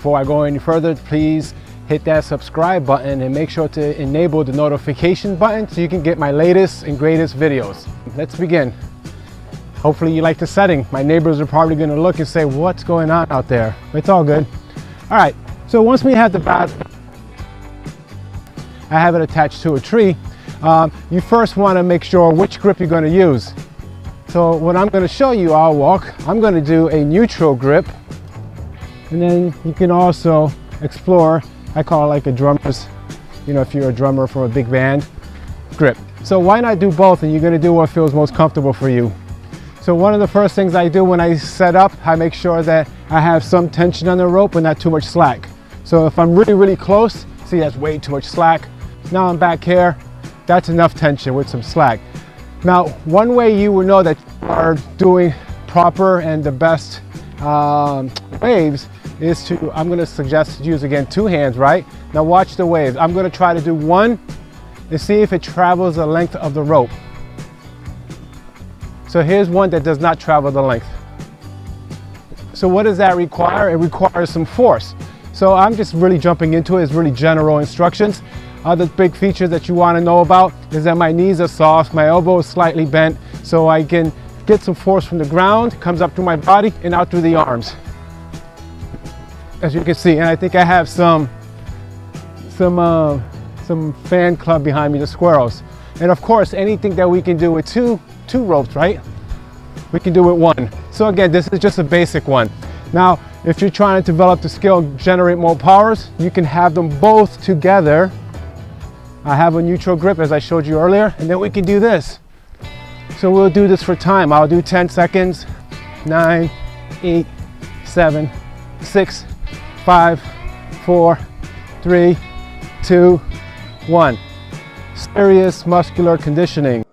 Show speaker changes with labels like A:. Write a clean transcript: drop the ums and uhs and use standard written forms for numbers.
A: Before I go any further, please hit that subscribe button and make sure to enable the notification button so you can get my latest and greatest videos. Let's begin. Hopefully you like the setting. My neighbors are probably going to look and say, what's going on out there? It's all good. All right, so once we have the bat, I have it attached to a tree. You first want to make sure which grip you're going to use. So what I'm going to show you, I'm going to do a neutral grip, and then you can also explore, I call it like a drummer's, if you're a drummer for a big band, grip. So why not do both, and you're going to do what feels most comfortable for you. So one of the first things I do when I set up, I make sure that I have some tension on the rope but not too much slack. So if I'm really, really close, see that's way too much slack. Now I'm back here, that's enough tension with some slack. Now, one way you will know that you are doing proper and the best waves is I'm going to suggest to use again 2 hands, right? Now watch the waves. I'm going to try to do one and see if it travels the length of the rope. So here's one that does not travel the length. So what does that require? It requires some force. So I'm just really jumping into it. It's really general instructions. Other big features that you want to know about is that my knees are soft, my elbow is slightly bent, so I can get some force from the ground, comes up through my body and out through the arms. As you can see, and I think I have some fan club behind me, the squirrels. And of course, anything that we can do with two ropes, right? We can do with one. So again, this is just a basic one. Now, if you're trying to develop the skill and generate more powers, you can have them both together. I have a neutral grip as I showed you earlier, and then we can do this. So we'll do this for time. I'll do 10 seconds, 9, 8, 7, 6, 5, 4, 3, 2, 1. Serious muscular conditioning.